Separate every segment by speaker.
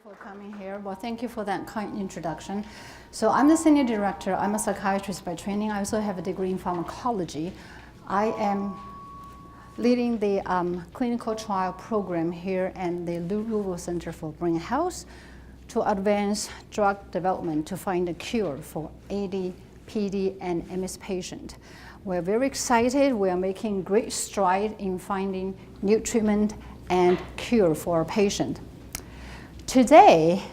Speaker 1: for coming here. Well, thank you for that kind introduction. So I'm the senior director. I'm a psychiatrist by training. I also have a degree in pharmacology. I am leading the clinical trial program here at the Ruvo Center for Brain Health to advance drug development to find a cure for AD, PD, and MS patients. We're very excited. We are making great strides in finding new treatment and cure for our patient. Today,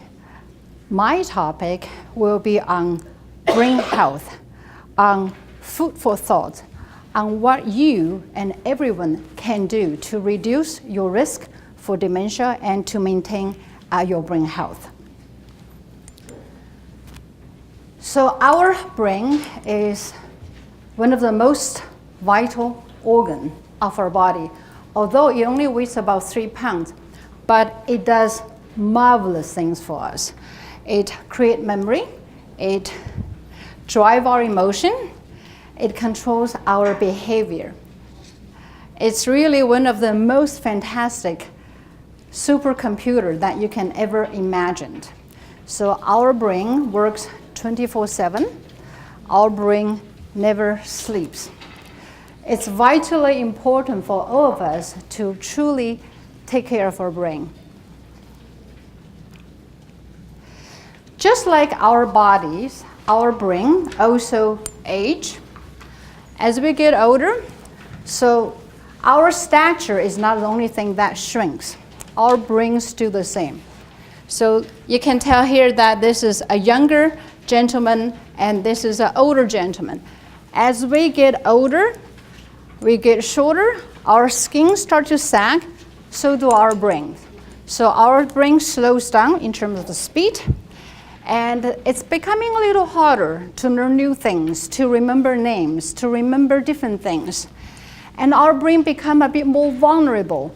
Speaker 1: my topic will be on brain health, on food for thought, on what you and everyone can do to reduce your risk for dementia and to maintain your brain health. So our brain is one of the most vital organs of our body. Although it only weighs about 3 pounds, but it does marvelous things for us. It creates memory, it drives our emotion, it controls our behavior. It's really one of the most fantastic supercomputers that you can ever imagine. So our brain works 24/7. Our brain never sleeps. It's vitally important for all of us to truly take care of our brain. Just like our bodies, our brain also age. As we get older, so our stature is not the only thing that shrinks. Our brains do the same. So you can tell here that this is a younger gentleman and this is an older gentleman. As we get older, we get shorter, our skin starts to sag, so do our brains. So our brain slows down in terms of the speed, and it's becoming a little harder to learn new things, to remember names, to remember different things. And our brain become a bit more vulnerable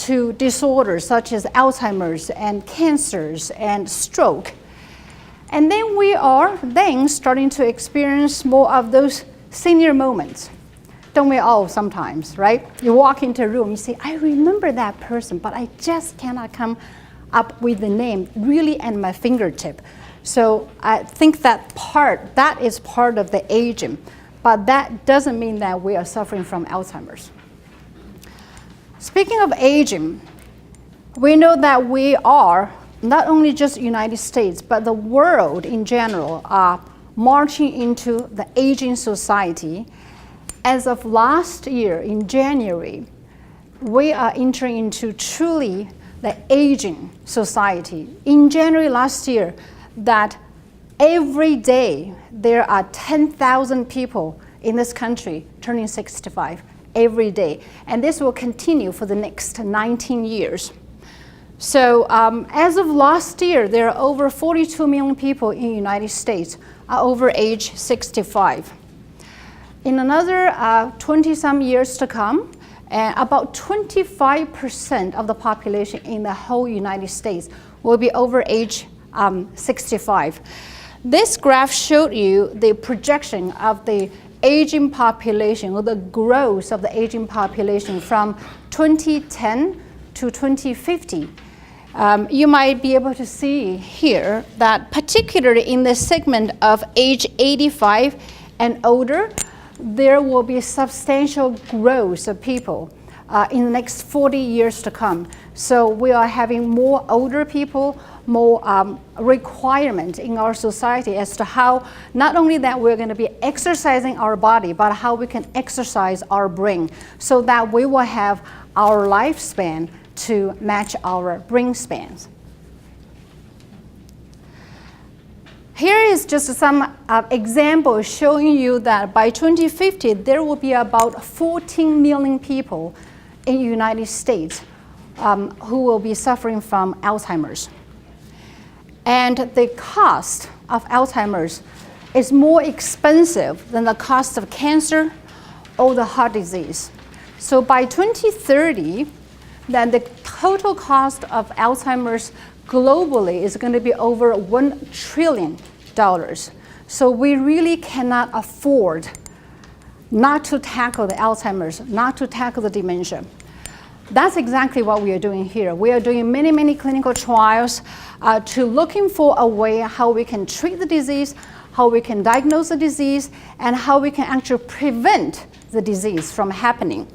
Speaker 1: to disorders such as Alzheimer's and cancers and stroke. And then we are starting to experience more of those senior moments. Don't we all sometimes, right? You walk into a room, you say, I remember that person, but I just cannot come up with the name really at my fingertip. So I think that is part of the aging, but that doesn't mean that we are suffering from Alzheimer's. Speaking of aging, we know that we are, not only just the United States, but the world in general are marching into the aging society. As of last year, in January, we are entering into truly the aging society. In January last year, that every day there are 10,000 people in this country turning 65 every day. And this will continue for the next 19 years. So as of last year, there are over 42 million people in the United States are over age 65. In another 20-some years to come, about 25% of the population in the whole United States will be over age 65. This graph showed you the projection of the aging population, or the growth of the aging population from 2010 to 2050. You might be able to see here that particularly in the segment of age 85 and older, there will be substantial growth of people in the next 40 years to come. So we are having more older people, more requirement in our society as to how, not only that we're going to be exercising our body, but how we can exercise our brain so that we will have our lifespan to match our brain spans. Here is just some examples showing you that by 2050, there will be about 14 million people in the United States who will be suffering from Alzheimer's. And the cost of Alzheimer's is more expensive than the cost of cancer or the heart disease. So by 2030, then the total cost of Alzheimer's globally is going to be over $1 trillion. So we really cannot afford not to tackle the Alzheimer's, not to tackle the dementia. That's exactly what we are doing here. We are doing many, many clinical trials to looking for a way how we can treat the disease, how we can diagnose the disease, and how we can actually prevent the disease from happening.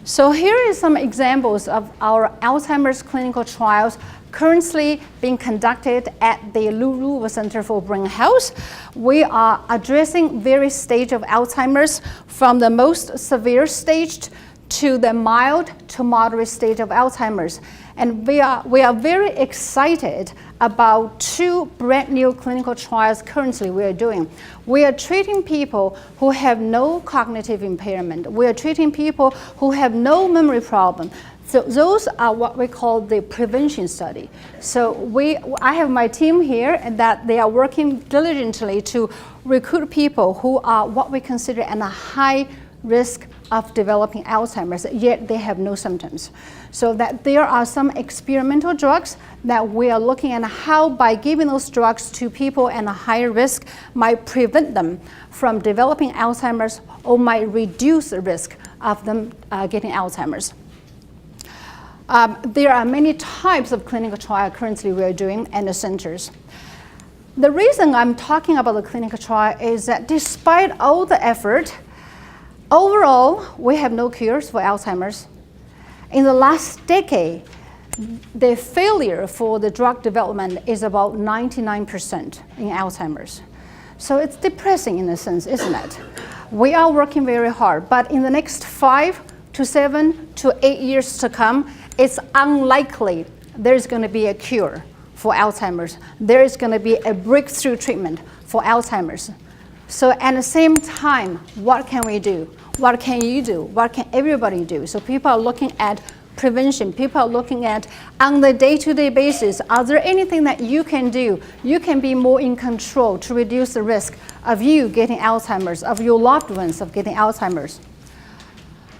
Speaker 1: So here is some examples of our Alzheimer's clinical trials currently being conducted at the LouRuvo Center for Brain Health. We are addressing various stages of Alzheimer's, from the most severe stage to the mild to moderate stage of Alzheimer's. And we are very excited about 2 brand new clinical trials currently we are doing. We are treating people who have no cognitive impairment. We are treating people who have no memory problem. So those are what we call the prevention study. So I have my team here, and that they are working diligently to recruit people who are what we consider at a high risk of developing Alzheimer's, yet they have no symptoms. So that there are some experimental drugs that we are looking at how, by giving those drugs to people at a higher risk, might prevent them from developing Alzheimer's or might reduce the risk of them getting Alzheimer's. There are many types of clinical trials currently we are doing in the centers. The reason I'm talking about the clinical trial is that despite all the effort, overall, we have no cures for Alzheimer's. In the last decade, the failure for the drug development is about 99% in Alzheimer's. So it's depressing in a sense, isn't it? We are working very hard, but in the next 5 to 7 to 8 years to come, it's unlikely there's going to be a cure for Alzheimer's. There is going to be a breakthrough treatment for Alzheimer's. So at the same time, what can we do? What can you do? What can everybody do? So people are looking at prevention. People are looking at, on the day-to-day basis, are there anything that you can do? You can be more in control to reduce the risk of you getting Alzheimer's, of your loved ones of getting Alzheimer's.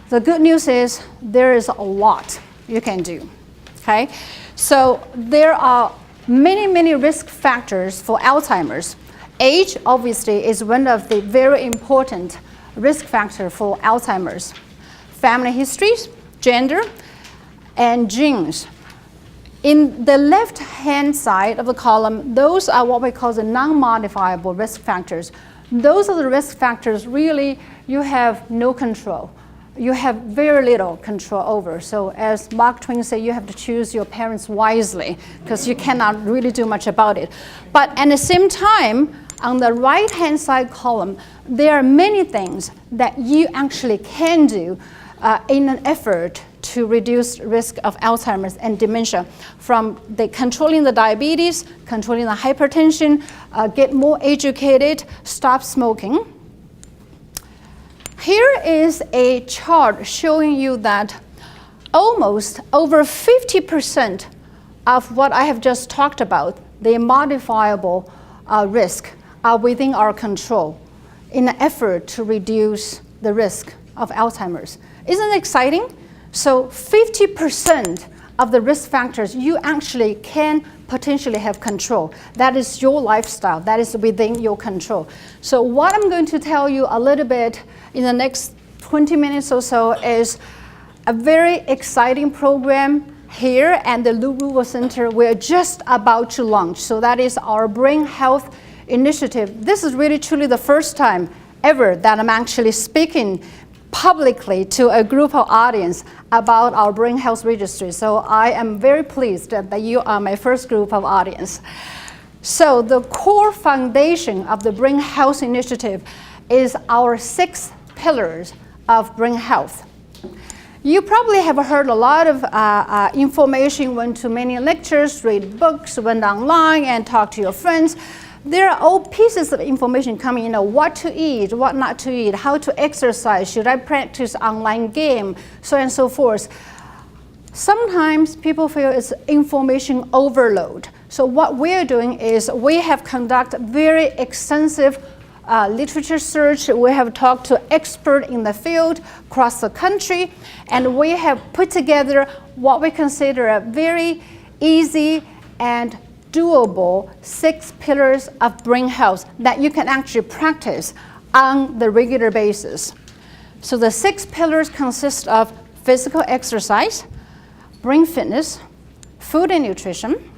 Speaker 1: The good news is there is a lot you can do, okay? So there are many, many risk factors for Alzheimer's. Age, obviously, is one of the very important risk factors for Alzheimer's. Family histories, gender, and genes. In the left-hand side of the column, those are what we call the non-modifiable risk factors. Those are the risk factors really you have no control. You have very little control over. So as Mark Twain said, you have to choose your parents wisely because you cannot really do much about it. But at the same time, on the right-hand side column, there are many things that you actually can do in an effort to reduce risk of Alzheimer's and dementia, from controlling the diabetes, controlling the hypertension, get more educated, stop smoking. Here is a chart showing you that almost over 50% of what I have just talked about, the modifiable risk, are within our control in an effort to reduce the risk of Alzheimer's. Isn't it exciting? So 50% of the risk factors you actually can potentially have control. That is your lifestyle. That is within your control. So what I'm going to tell you a little bit in the next 20 minutes or so is a very exciting program here at the LouRuvo Center. We're just about to launch. So that is our brain health initiative. This is really truly the first time ever that I'm actually speaking publicly to a group of audience about our brain health registry. So I am very pleased that you are my first group of audience. So the core foundation of the brain health initiative is our 6 pillars of brain health. You probably have heard a lot of information, went to many lectures, read books, went online and talked to your friends. There are all pieces of information coming, what to eat, what not to eat, how to exercise, should I practice online game, so on and so forth. Sometimes people feel it's information overload. So what we're doing is we have conducted very extensive literature search. We have talked to experts in the field across the country, and we have put together what we consider a very easy and doable 6 pillars of brain health that you can actually practice on the regular basis. So the 6 pillars consist of physical exercise, brain fitness, food and nutrition,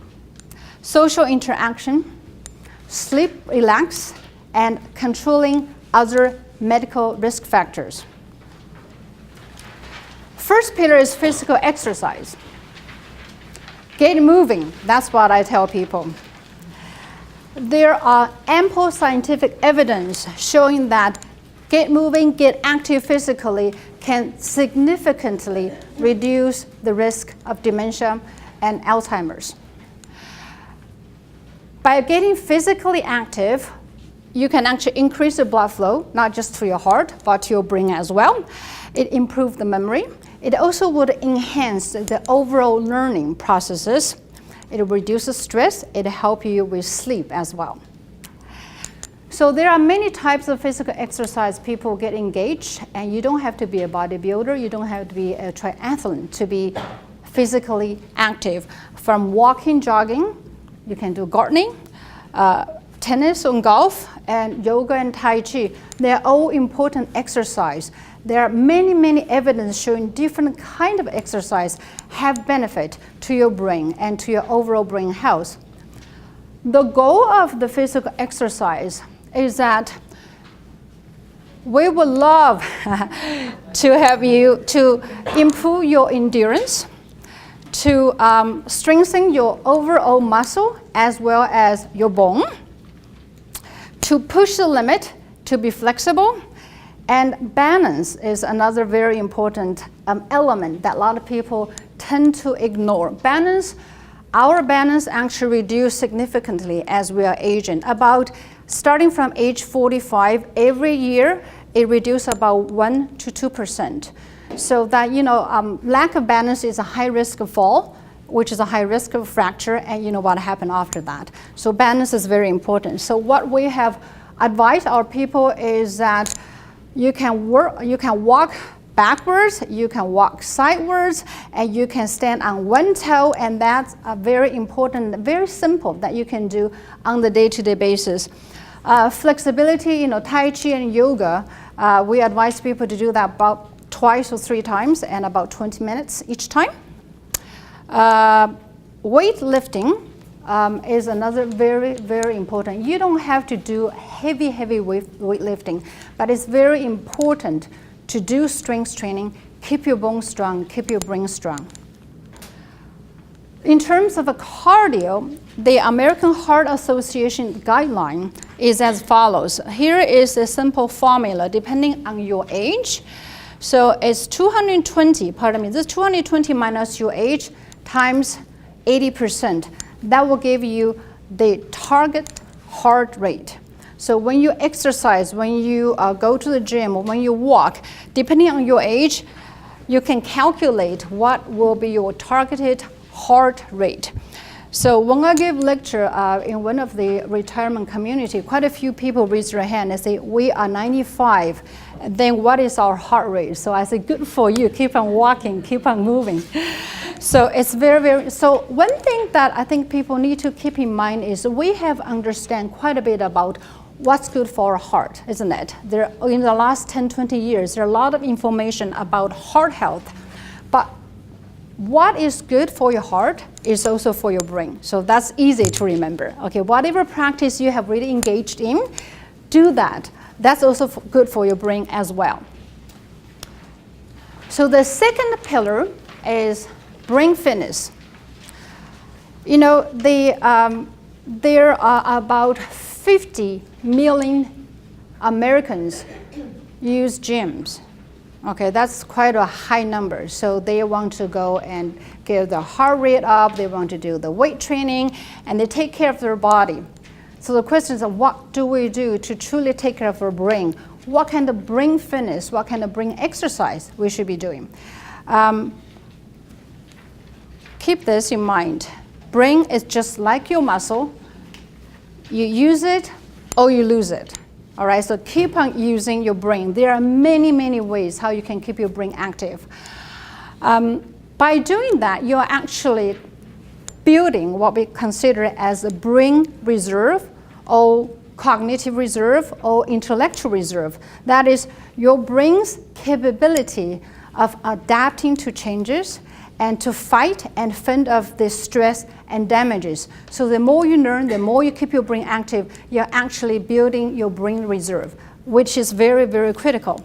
Speaker 1: social interaction, sleep, relax, and controlling other medical risk factors. First pillar is physical exercise. Get moving, that's what I tell people. There are ample scientific evidence showing that get moving, get active physically can significantly reduce the risk of dementia and Alzheimer's. By getting physically active, you can actually increase the blood flow, not just to your heart, but to your brain as well. It improves the memory. It also would enhance the overall learning processes. It reduces stress. It helps you with sleep as well. So there are many types of physical exercise people get engaged, and you don't have to be a bodybuilder. You don't have to be a triathlete to be physically active. From walking, jogging, you can do gardening, tennis and golf, and yoga and tai chi. They're all important exercise. There are many, many evidence showing different kind of exercise have benefit to your brain and to your overall brain health. The goal of the physical exercise is that we would love to have you to improve your endurance, to strengthen your overall muscle as well as your bone, to push the limit, to be flexible, and balance is another very important element that a lot of people tend to ignore. Our balance actually reduces significantly as we are aging. Starting from age 45, every year it reduces about 1 to 2%. So that, lack of balance is a high risk of fall, which is a high risk of fracture, and you know what happened after that. So balance is very important. So what we have advised our people is that you can walk backwards, you can walk sideways, and you can stand on one toe, and that's a very important, very simple that you can do on the day-to-day basis. Flexibility, Tai Chi and yoga, we advise people to do that about twice or 3 times and about 20 minutes each time. Weightlifting is another very, very important. You don't have to do heavy weightlifting, but it's very important to do strength training, keep your bones strong, keep your brain strong. In terms of a cardio, the American Heart Association guideline is as follows. Here is a simple formula depending on your age. So it's 220 minus your age times 80%. That will give you the target heart rate. So when you exercise, when you go to the gym, or when you walk, depending on your age, you can calculate what will be your targeted heart rate. So when I give lecture in one of the retirement community, quite a few people raise their hand and say, we are 95, then what is our heart rate? So I say, good for you, keep on walking, keep on moving. So it's so one thing that I think people need to keep in mind is we have understand quite a bit about what's good for our heart, isn't it? In the last 10, 20 years, there are a lot of information about heart health, but what is good for your heart is also for your brain. So that's easy to remember. Okay, whatever practice you have really engaged in, do that. That's also good for your brain as well. So the second pillar is brain fitness. There are about 50 million Americans use gyms. Okay, that's quite a high number. So they want to go and get their heart rate up, they want to do the weight training, and they take care of their body. So the question is, what do we do to truly take care of our brain? What kind of brain fitness, what kind of brain exercise we should be doing? Keep this in mind. Brain is just like your muscle. You use it or you lose it. All right, so keep on using your brain. There are many, many ways how you can keep your brain active. By doing that, you're actually building what we consider as a brain reserve or cognitive reserve or intellectual reserve. That is your brain's capability of adapting to changes and to fight and fend off the stress and damages. So the more you learn, the more you keep your brain active, you're actually building your brain reserve, which is very, very critical.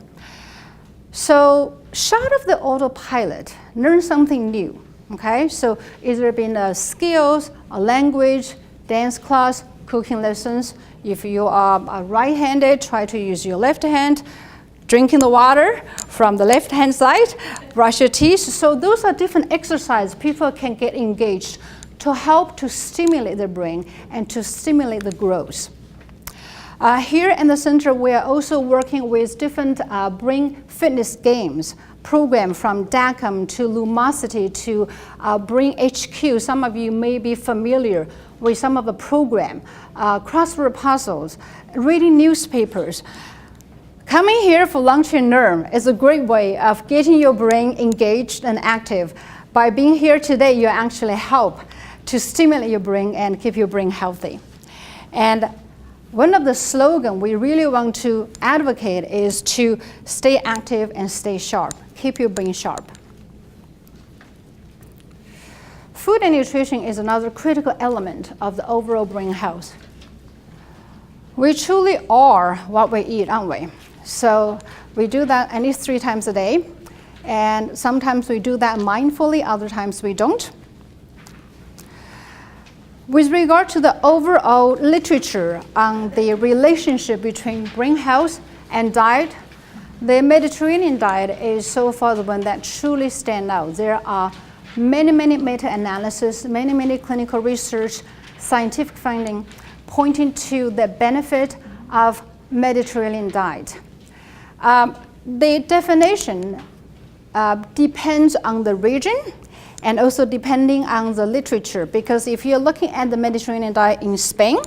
Speaker 1: So shut off the autopilot, learn something new, okay? So either been skills, a language, dance class, cooking lessons. If you are right-handed, try to use your left hand. Drinking the water from the left-hand side, brush your teeth. So those are different exercises people can get engaged to help to stimulate their brain and to stimulate the growth. Here in the center, we are also working with different brain fitness games program from DACM to Lumosity to Brain HQ. Some of you may be familiar with some of the program, crossword puzzles, reading newspapers. Coming here for lunch and learn is a great way of getting your brain engaged and active. By being here today, you actually help to stimulate your brain and keep your brain healthy. And one of the slogans we really want to advocate is to stay active and stay sharp. Keep your brain sharp. Food and nutrition is another critical element of the overall brain health. We truly are what we eat, aren't we? So we do that at least 3 times a day, and sometimes we do that mindfully, other times we don't. With regard to the overall literature on the relationship between brain health and diet, the Mediterranean diet is so far the one that truly stands out. There are many, many meta-analyses, many clinical research, scientific findings pointing to the benefit of Mediterranean diet. The definition depends on the region and also depending on the literature, because if you're looking at the Mediterranean diet in Spain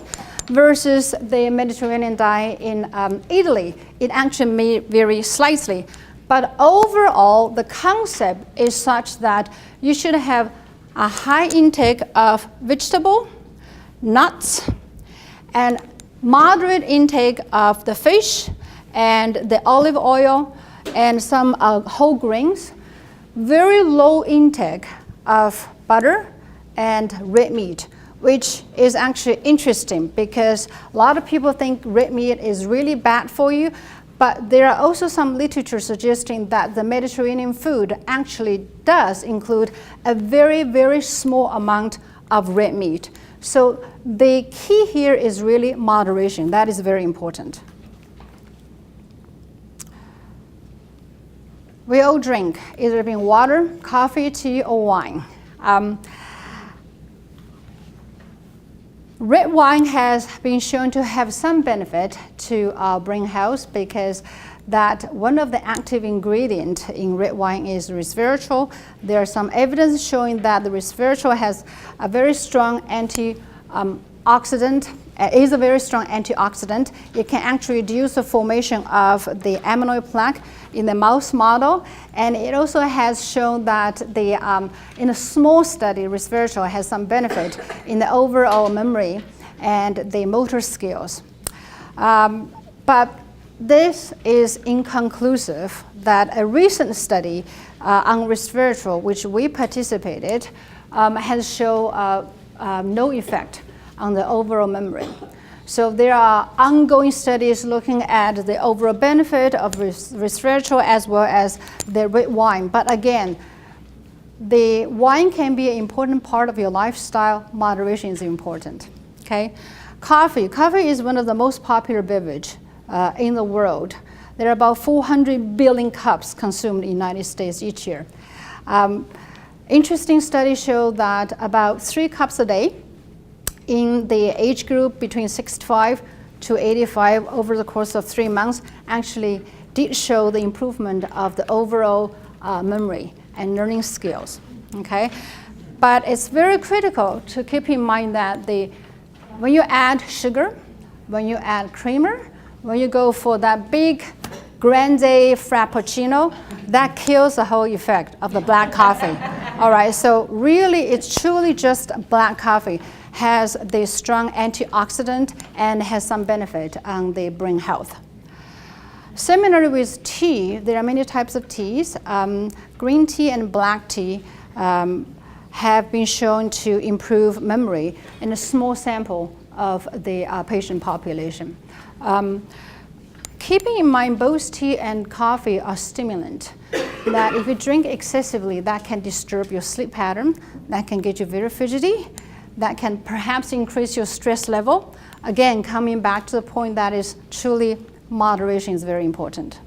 Speaker 1: versus the Mediterranean diet in Italy, it actually may vary slightly. But overall, the concept is such that you should have a high intake of vegetable, nuts, and moderate intake of the fish and the olive oil and some whole grains, very low intake of butter and red meat, which is actually interesting because a lot of people think red meat is really bad for you, but there are also some literature suggesting that the Mediterranean food actually does include a very, very small amount of red meat. So the key here is really moderation. That is very important. We all drink, either being water, coffee, tea, or wine. Red wine has been shown to have some benefit to brain health because that one of the active ingredients in red wine is resveratrol. There are some evidence showing that the resveratrol has a very strong antioxidant. Is a very strong antioxidant. It can actually reduce the formation of the amyloid plaque in the mouse model, and it also has shown that the in a small study, resveratrol has some benefit in the overall memory and the motor skills. But this is inconclusive. That a recent study on resveratrol, which we participated, has shown no effect on the overall memory. So there are ongoing studies looking at the overall benefit of resveratrol as well as the red wine. But again, the wine can be an important part of your lifestyle. Moderation is important. Okay, coffee. Coffee is one of the most popular beverages in the world. There are about 400 billion cups consumed in the United States each year. Interesting studies show that about 3 cups a day in the age group between 65 to 85 over the course of 3 months actually did show the improvement of the overall memory and learning skills. Okay, but it's very critical to keep in mind that when you add sugar, when you add creamer, when you go for that big grande frappuccino, that kills the whole effect of the black coffee. All right, so really it's truly just black coffee has the strong antioxidant and has some benefit on the brain health. Similarly with tea, there are many types of teas. Green tea and black tea have been shown to improve memory in a small sample of the patient population. Keeping in mind both tea and coffee are stimulant, that if you drink excessively, that can disturb your sleep pattern, that can get you very fidgety, that can perhaps increase your stress level. Again, coming back to the point that is truly moderation is very important.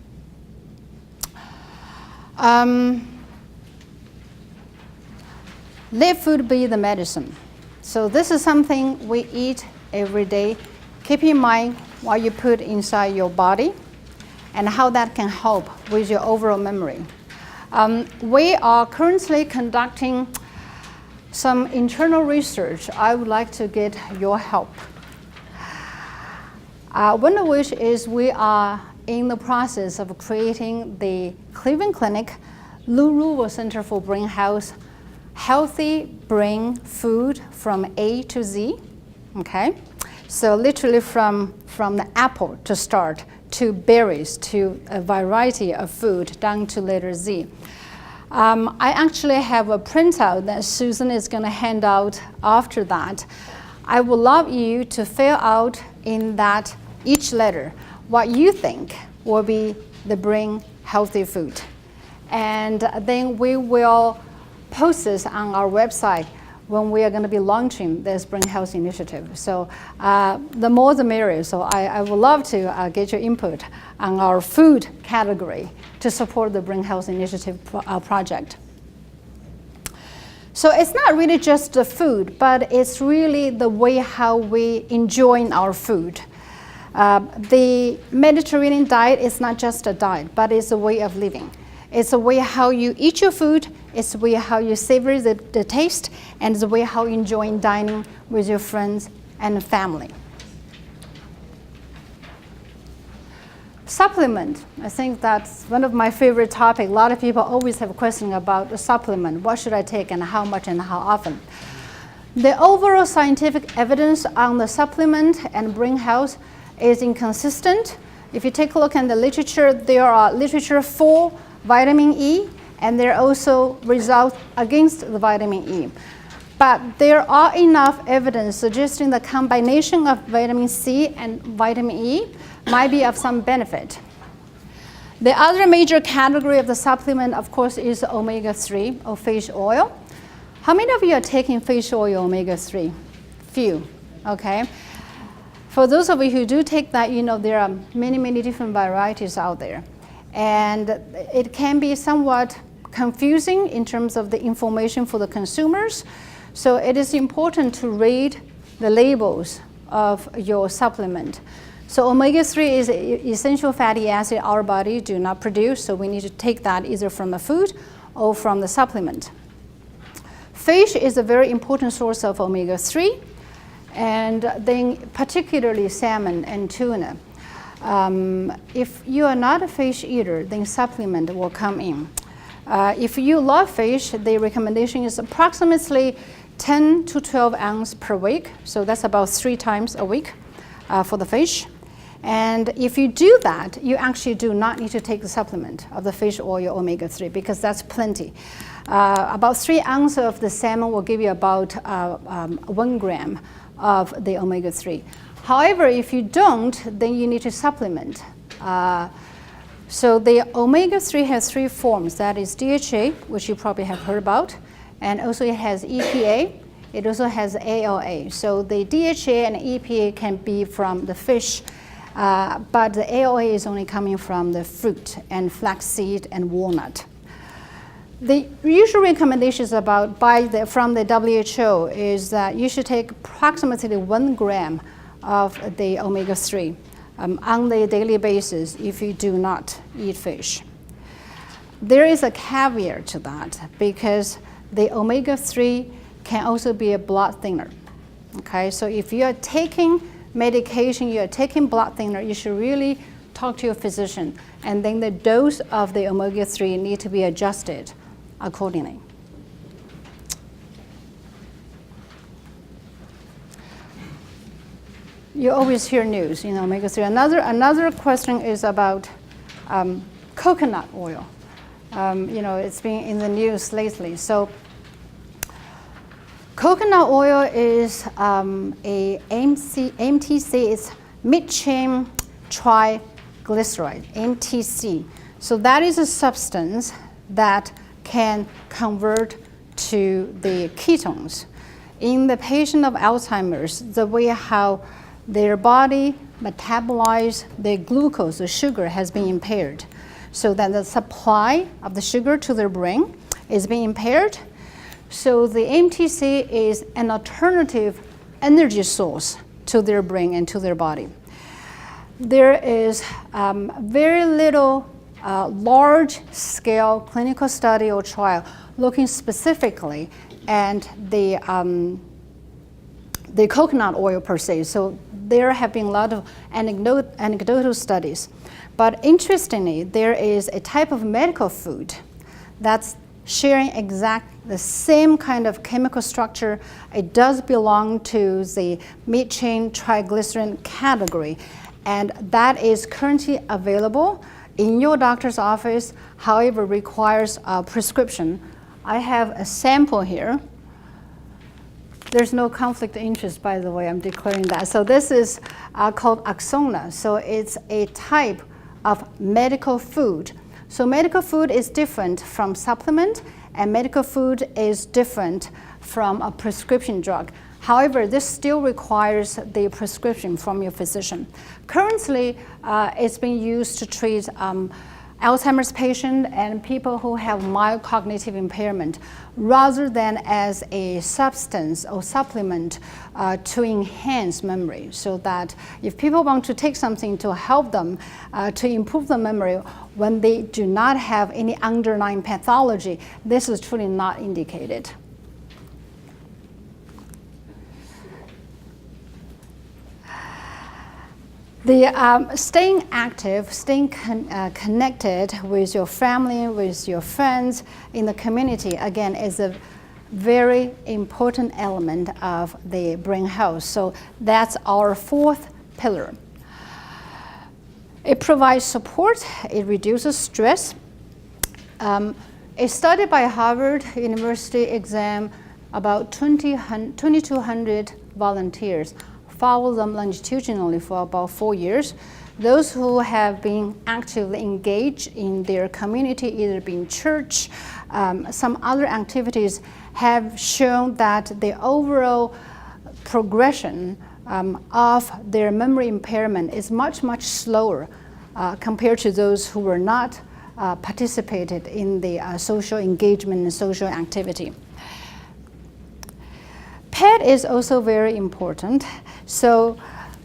Speaker 1: Let food be the medicine. So this is something we eat every day. Keep in mind what you put inside your body and how that can help with your overall memory. We are currently conducting some internal research. I would like to get your help. One of which is we are in the process of creating the Cleveland Clinic LouRuvo Center for Brain Health, healthy brain food from A to Z. Okay, so literally from the apple to start, to berries, to a variety of food down to letter Z. I actually have a printout that Susan is going to hand out after that. I would love you to fill out in that each letter what you think will be the brain healthy food. And then we will post this on our website when we are going to be launching this brain health initiative. So the more the merrier. So I would love to get your input on our food category to support the brain health initiative project. So it's not really just the food, but it's really the way how we enjoy our food. The Mediterranean diet is not just a diet, but it's a way of living. It's a way how you eat your food, it's a way how you savor the taste, and it's a way how you enjoy dining with your friends and family. Supplement, I think that's one of my favorite topics. A lot of people always have a question about the supplement. What should I take and how much and how often? The overall scientific evidence on the supplement and brain health is inconsistent. If you take a look at the literature, there are literature for vitamin E, and there are also results against the vitamin E. But there are enough evidence suggesting the combination of vitamin C and vitamin E might be of some benefit. The other major category of the supplement, of course, is omega-3 or fish oil. How many of you are taking fish oil omega-3? Few, okay? For those of you who do take that, you know there are many, many different varieties out there. And it can be somewhat confusing in terms of the information for the consumers. So it is important to read the labels of your supplement. So omega-3 is an essential fatty acid our body do not produce, so we need to take that either from the food or from the supplement. Fish is a very important source of omega-3, and then particularly salmon and tuna. If you are not a fish eater, then supplement will come in. If you love fish, the recommendation is approximately 10 to 12 ounces per week. So that's about 3 times a week for the fish. And if you do that, you actually do not need to take the supplement of the fish oil omega-3 because that's plenty. About 3 ounces of the salmon will give you about 1 gram of the omega-3. However, if you don't, then you need to supplement. So the omega-3 has 3 forms. That is DHA, which you probably have heard about, and also it has EPA. It also has ALA. So the DHA and EPA can be from the fish, but the ALA is only coming from the fruit and flaxseed and walnut. The usual recommendations from the WHO is that you should take approximately 1 gram of the omega-3 on a daily basis if you do not eat fish. There is a caveat to that because the omega-3 can also be a blood thinner. Okay, so if you are taking medication, you are taking blood thinner, you should really talk to your physician, and then the dose of the omega-3 need to be adjusted accordingly. You always hear news, you know, omega-3. Another question is about coconut oil. You know, it's been in the news lately. So Coconut oil is a MTC, it's mid-chain triglyceride, MTC. So that is a substance that can convert to the ketones. In the patient of Alzheimer's, the way how their body metabolize the glucose, the sugar, has been impaired. So that the supply of the sugar to their brain is being impaired. So the MTC is an alternative energy source to their brain and to their body. There is very little large-scale clinical study or trial looking specifically at the coconut oil per se. So there have been a lot of anecdotal studies. But interestingly, there is a type of medical food that's sharing the same kind of chemical structure. It does belong to the mid-chain triglyceride category, and that is currently available in your doctor's office, however, requires a prescription. I have a sample here. There's no conflict of interest, by the way, I'm declaring that. So this is called Oxona. So it's a type of medical food. So medical food is different from supplement, and medical food is different from a prescription drug. However, this still requires the prescription from your physician. Currently, it's being used to treat Alzheimer's patients and people who have mild cognitive impairment, rather than as a substance or supplement to enhance memory. So that if people want to take something to help them to improve the memory when they do not have any underlying pathology, this is truly not indicated. The staying active, staying connected with your family, with your friends in the community, again, is a very important element of the brain health. So that's our fourth pillar. It provides support, it reduces stress. A study by Harvard University examined about 2,200 volunteers, follow them longitudinally for about 4 years. Those who have been actively engaged in their community, either being church, some other activities, have shown that the overall progression of their memory impairment is much, much slower compared to those who were not participated in the social engagement and social activity. Pet is also very important. So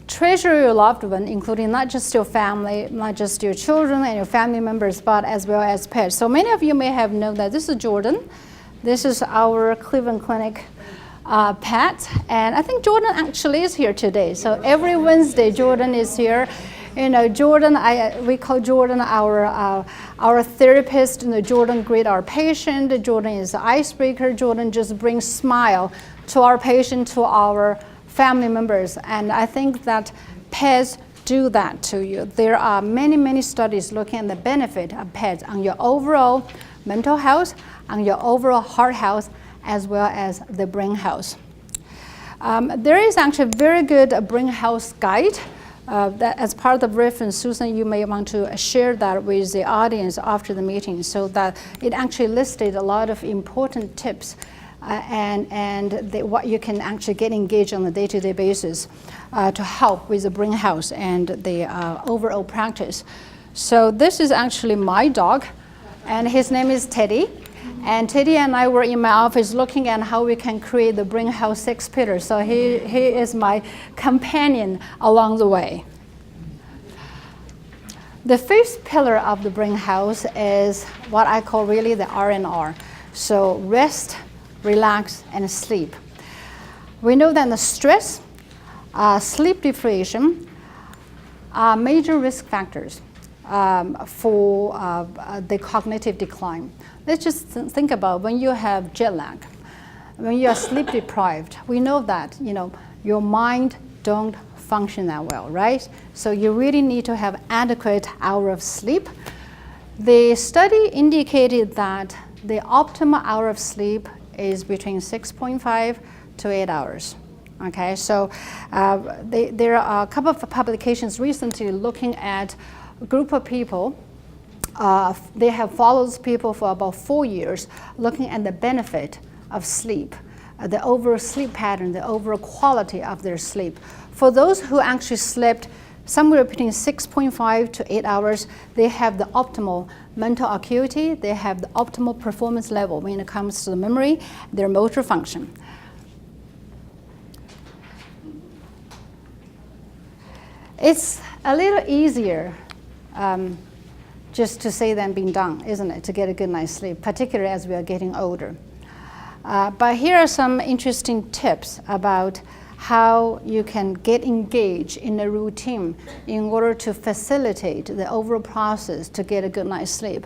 Speaker 1: treasure your loved one, including not just your family, not just your children and your family members, but as well as pets. So many of you may have known that this is Jordan. This is our Cleveland Clinic pet. And I think Jordan actually is here today. So every Wednesday, Jordan is here. You know, Jordan, we call Jordan our therapist. You know, Jordan greets our patient. Jordan is the icebreaker. Jordan just brings smile to our patient, to our family members. And I think that pets do that to you. There are many, many studies looking at the benefit of pets on your overall mental health, on your overall heart health, as well as the brain health. There is actually a very good brain health guide that as part of the reference. Susan, you may want to share that with the audience after the meeting, so that it actually listed a lot of important tips what you can actually get engaged on a day-to-day basis to help with the brain health and the overall practice. So this is actually my dog, and his name is Teddy. And Teddy and I were in my office looking at how we can create the brain health 6 pillars. So he is my companion along the way. The 5th pillar of the brain health is what I call really the R&R. So rest, relax, and sleep. We know that the stress, sleep deprivation are major risk factors for the cognitive decline. Let's just think about when you have jet lag, when you are sleep deprived. We know that your mind don't function that well, right? So you really need to have adequate hour of sleep. The study indicated that the optimal hour of sleep is between 6.5 to 8 hours. Okay, so there are a couple of publications recently looking at a group of people. They have followed people for about 4 years, looking at the benefit of sleep, the overall sleep pattern, the overall quality of their sleep. For those who actually slept somewhere between 6.5 to 8 hours, they have the optimal mental acuity, they have the optimal performance level when it comes to the memory, their motor function. It's a little easier just to say than being done, isn't it, to get a good night's sleep, particularly as we are getting older. But here are some interesting tips about how you can get engaged in a routine in order to facilitate the overall process to get a good night's sleep.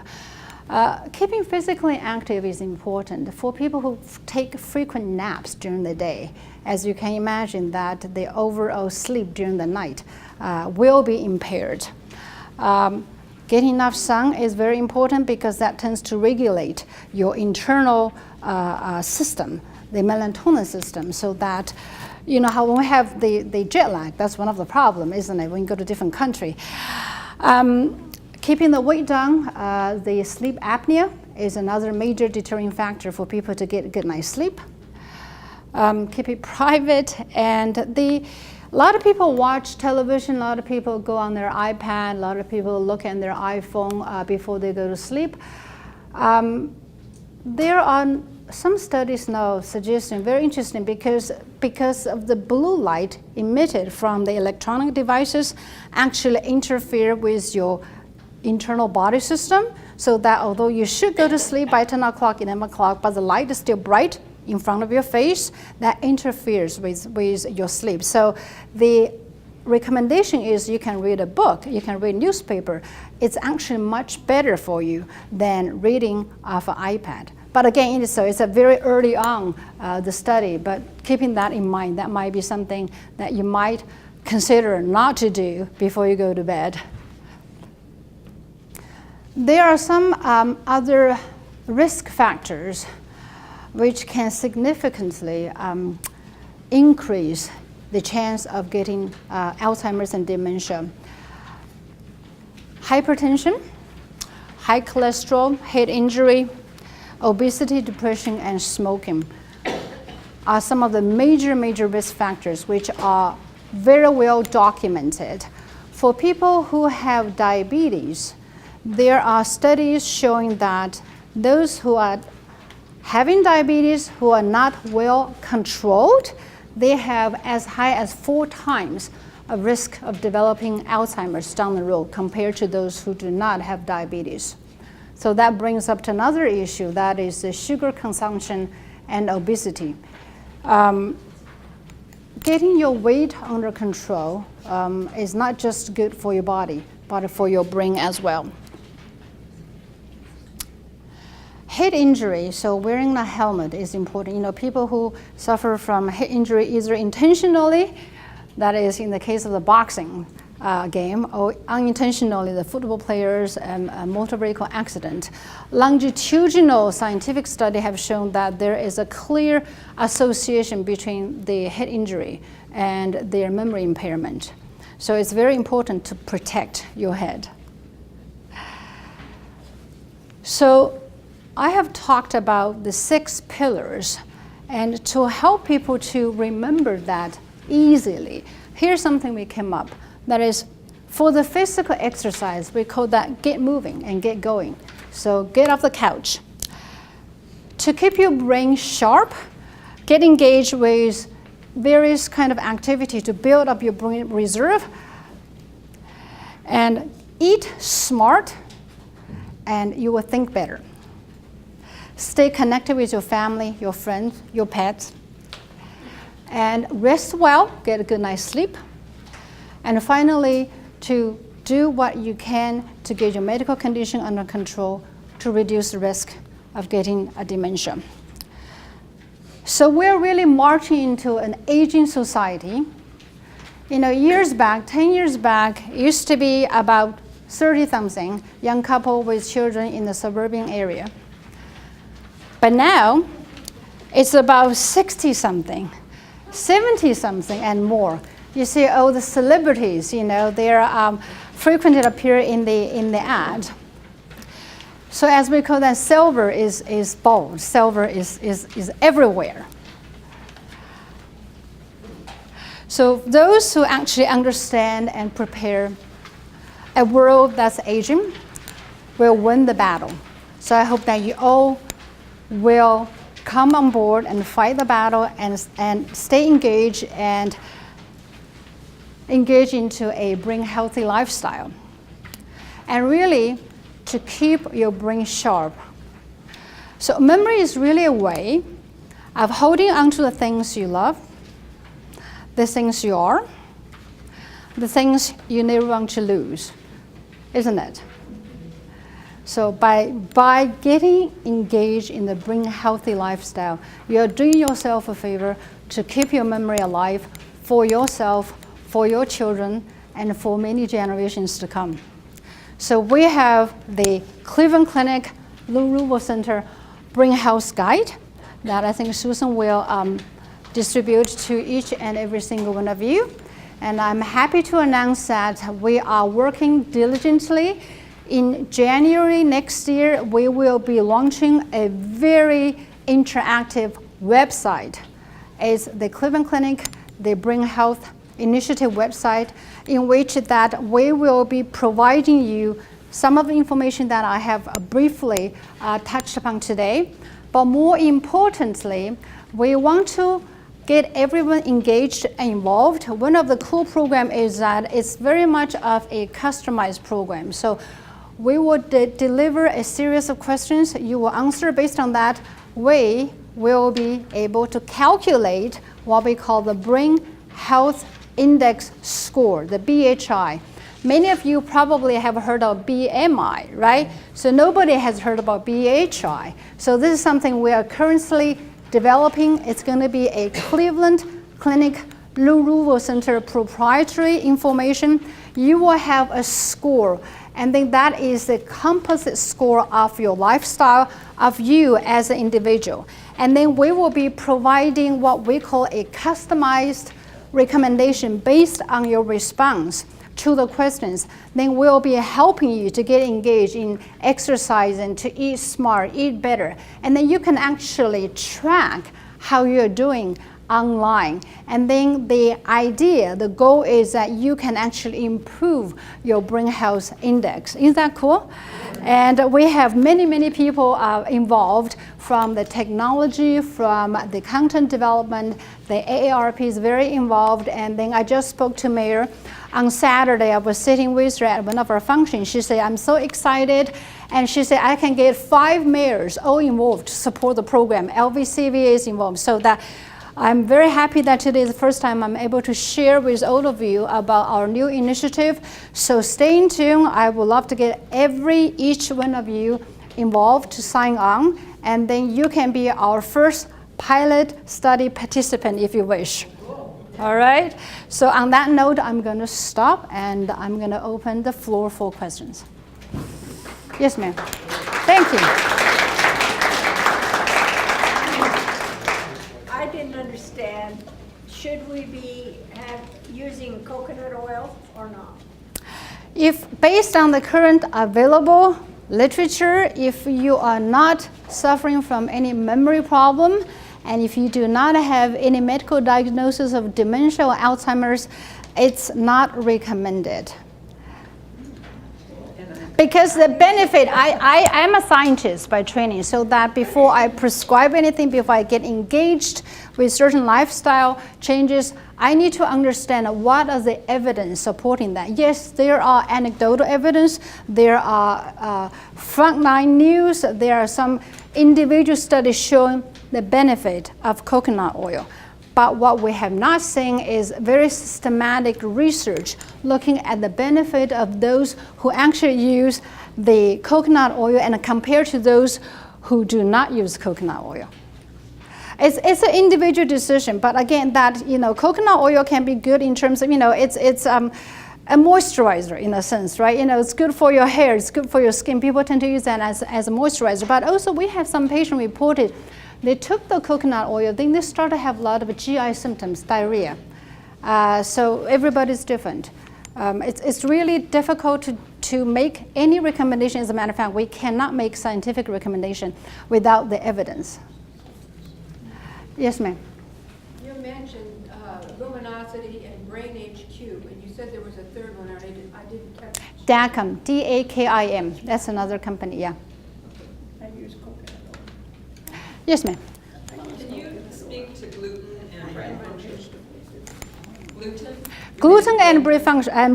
Speaker 1: Keeping physically active is important for people who take frequent naps during the day. As you can imagine, that the overall sleep during the night will be impaired. Getting enough sun is very important because that tends to regulate your internal system, the melatonin system, so that, you know, how when we have the jet lag, that's one of the problems, isn't it, when you go to a different country. Keeping the weight down, the sleep apnea is another major deterring factor for people to get a good night's sleep. Keep it private, and a lot of people watch television, a lot of people go on their iPad, a lot of people look at their iPhone before they go to sleep. There are some studies now suggesting, very interesting, because of the blue light emitted from the electronic devices actually interfere with your internal body system, so that although you should go to sleep by 10 o'clock, 11 o'clock, but the light is still bright in front of your face, that interferes with your sleep. So the recommendation is you can read a book, you can read newspaper. It's actually much better for you than reading off an iPad. But again, it's a very early on the study, but keeping that in mind, that might be something that you might consider not to do before you go to bed. There are some other risk factors which can significantly increase the chance of getting Alzheimer's and dementia. Hypertension, high cholesterol, head injury, obesity, depression, and smoking are some of the major risk factors which are very well documented. For people who have diabetes, there are studies showing that those who are having diabetes, who are not well controlled, they have as high as 4 times a risk of developing Alzheimer's down the road compared to those who do not have diabetes. So that brings up to another issue, that is the sugar consumption and obesity. Getting your weight under control is not just good for your body, but for your brain as well. Head injury, so wearing a helmet is important. You know, people who suffer from head injury either intentionally, that is in the case of the boxing game, or unintentionally, the football players and a motor vehicle accident. Longitudinal scientific study have shown that there is a clear association between the head injury and their memory impairment. So it's very important to protect your head. So I have talked about the 6 pillars, and to help people to remember that easily, here's something we came up. That is, for the physical exercise, we call that get moving and get going. So get off the couch. To keep your brain sharp, get engaged with various kind of activity to build up your brain reserve, and eat smart, and you will think better. Stay connected with your family, your friends, your pets, and rest well, get a good night's sleep. And finally, to do what you can to get your medical condition under control to reduce the risk of getting a dementia. So we're really marching into an aging society. You know, years back, 10 years back, it used to be about 30-something young couple with children in the suburban area. But now, it's about 60-something 70-something and more. You see all the celebrities, they're frequently appear in the ad. So as we call that, silver is bold. Silver is everywhere. So those who actually understand and prepare a world that's aging will win the battle. So I hope that you all will come on board and fight the battle and stay engaged and engage into a brain healthy lifestyle. And really, to keep your brain sharp. So memory is really a way of holding on to the things you love, the things you are, the things you never want to lose, isn't it? So by getting engaged in the brain healthy lifestyle, you're doing yourself a favor to keep your memory alive for yourself, for your children, and for many generations to come. So we have the Cleveland Clinic LouRuvo Center Brain Health Guide that I think Susan will distribute to each and every single one of you. And I'm happy to announce that we are working diligently. In January next year, we will be launching a very interactive website. It's the Cleveland Clinic, the Brain Health Initiative website, in which that we will be providing you some of the information that I have briefly touched upon today. But more importantly, we want to get everyone engaged and involved. One of the cool programs is that it's very much of a customized program. So we will deliver a series of questions. You will answer based on that. We will be able to calculate what we call the Brain Health Index Score, the BHI. Many of you probably have heard of BMI, right? So nobody has heard about BHI. So this is something we are currently developing. It's going to be a Cleveland Clinic LouRuvo Center proprietary information. You will have a score, and then that is the composite score of your lifestyle, of you as an individual. And then we will be providing what we call a customized recommendation based on your response to the questions. Then we'll be helping you to get engaged in exercise and to eat smart, eat better. And then you can actually track how you're doing online. And then the goal is that you can actually improve your brain health index. Isn't that cool? And we have many people involved, from the technology, from the content development. The AARP is very involved. And then I just spoke to Mayor on Saturday. I was sitting with her at one of our functions. She said, I'm so excited. And she said, I can get 5 mayors all involved to support the program. LVCVA is involved. So that I'm very happy that today is the first time I'm able to share with all of you about our new initiative. So stay tuned. I would love to get each one of you involved to sign on. And then you can be our first pilot study participant if you wish. All right. So on that note, I'm going to stop and I'm going to open the floor for questions. Yes, ma'am. Thank you.
Speaker 2: I didn't understand. Should we be using coconut oil or not?
Speaker 1: If based on the current available literature, if you are not suffering from any memory problem, and if you do not have any medical diagnosis of dementia or Alzheimer's, it's not recommended. Because the benefit, I am a scientist by training, so that before I prescribe anything, before I get engaged with certain lifestyle changes, I need to understand what are the evidence supporting that. Yes, there are anecdotal evidence, there are frontline news, there are some individual studies showing the benefit of coconut oil. But what we have not seen is very systematic research looking at the benefit of those who actually use the coconut oil and compared to those who do not use coconut oil. It's an individual decision, but again, that coconut oil can be good in terms of it's a moisturizer in a sense, right? It's good for your hair, it's good for your skin. People tend to use that as a moisturizer. But also, we have some patient reported they took the coconut oil, then they started to have a lot of GI symptoms, diarrhea. So everybody's different. It's really difficult to make any recommendation. As a matter of fact, we cannot make scientific recommendation without the evidence. Yes, ma'am.
Speaker 3: You mentioned luminosity and brain age cube, and you said there was a third one, and I didn't catch it.
Speaker 1: DAKIM, D-A-K-I-M. That's another company, yeah.
Speaker 2: I use coconut oil.
Speaker 1: Yes, ma'am.
Speaker 4: Can you speak to gluten and brain function?
Speaker 1: Gluten and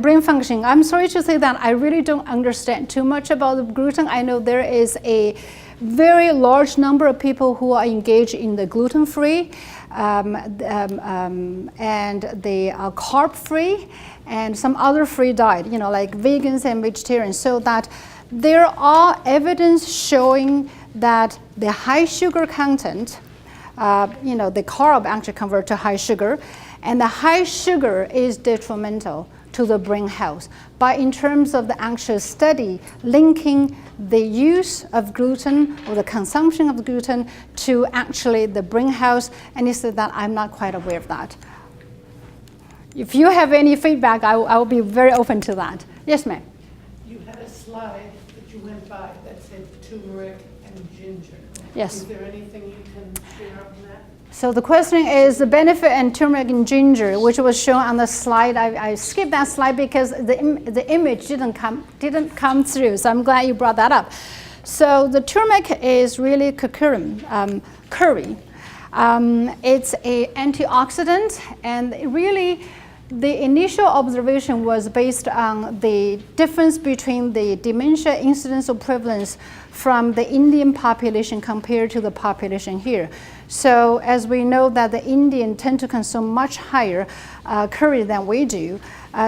Speaker 1: brain function. I'm sorry to say that I really don't understand too much about the gluten. I know there is a very large number of people who are engaged in the gluten-free and the carb-free and some other free diet, like vegans and vegetarians. So that there are evidence showing that the high sugar content, the carb actually convert to high sugar, and the high sugar is detrimental to the brain health. But in terms of the actual study linking the use of gluten or the consumption of gluten to actually the brain health, and he said that I'm not quite aware of that. If you have any feedback, I will be very open to that. Yes, ma'am.
Speaker 5: You had a slide that you went by that said turmeric and ginger.
Speaker 1: Yes.
Speaker 5: Is there anything you can share on that?
Speaker 1: So the question is the benefit in turmeric and ginger, which was shown on the slide. I skipped that slide because the image didn't come through. So I'm glad you brought that up. So the turmeric is really curry. It's an antioxidant, and really the initial observation was based on the difference between the dementia incidence or prevalence from the Indian population compared to the population here. So as we know that the Indian tend to consume much higher curry than we do,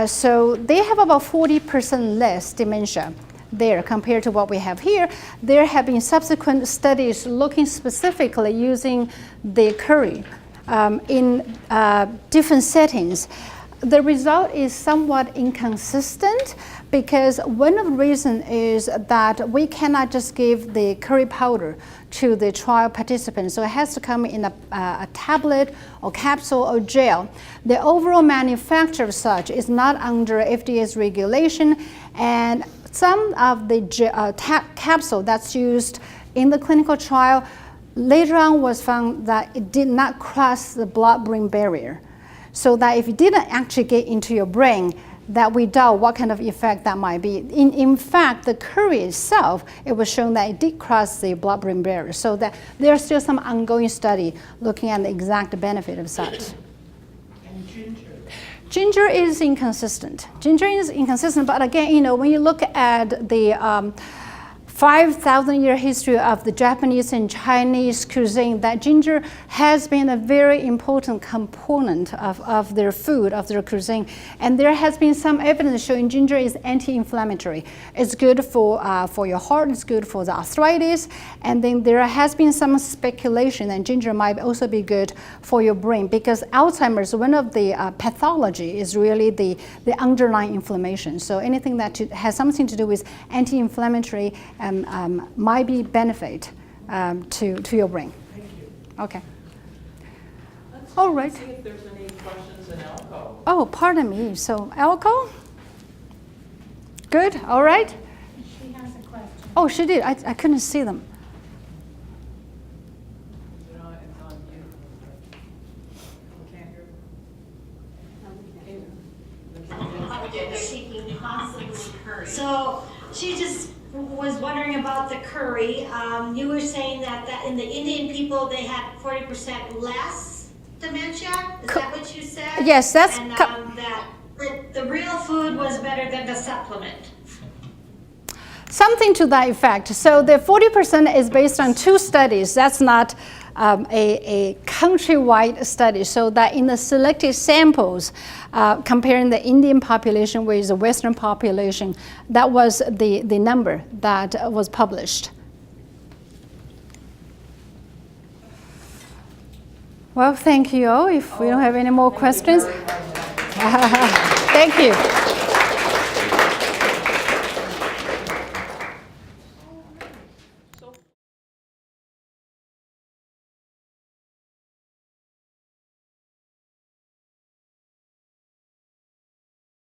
Speaker 1: so they have about 40% less dementia there compared to what we have here. There have been subsequent studies looking specifically using the curry in different settings. The result is somewhat inconsistent because one of the reasons is that we cannot just give the curry powder to the trial participants. So it has to come in a tablet or capsule or gel. The overall manufacture of such is not under FDA's regulation, and some of the capsule that's used in the clinical trial later on was found that it did not cross the blood-brain barrier. So that if it didn't actually get into your brain, that we doubt what kind of effect that might be. In fact, the curry itself, it was shown that it did cross the blood-brain barrier. So that there's still some ongoing study looking at the exact benefit of such.
Speaker 5: And ginger?
Speaker 1: Ginger is inconsistent. Ginger is inconsistent, but again, when you look at the 5,000-year history of the Japanese and Chinese cuisine, that ginger has been a very important component of their food, of their cuisine. And there has been some evidence showing ginger is anti-inflammatory. It's good for your heart, it's good for the arthritis, and then there has been some speculation that ginger might also be good for your brain, because Alzheimer's, one of the pathology is really the underlying inflammation. So anything that has something to do with anti-inflammatory might be benefit to your brain.
Speaker 5: Thank you.
Speaker 1: Okay.
Speaker 4: Let's
Speaker 1: All right.
Speaker 4: see if there's any questions in alcohol.
Speaker 1: Oh, pardon me. So alcohol? Good. All right.
Speaker 2: She has a question.
Speaker 1: Oh, she did. I couldn't see them.
Speaker 4: It's on mute. We can't hear.
Speaker 6: Seeking possibly curry. So she just was wondering about the curry. You were saying that in the Indian people they had 40% less dementia. Is that what you said?
Speaker 1: Yes, that's
Speaker 6: and that the real food was better than the supplement.
Speaker 1: something to that effect. So the 40% is based on 2 studies. That's not a countrywide study. So that in the selected samples, comparing the Indian population with the Western population, that was the number that was published. Well, thank you all. If we don't have any more questions. Thank you.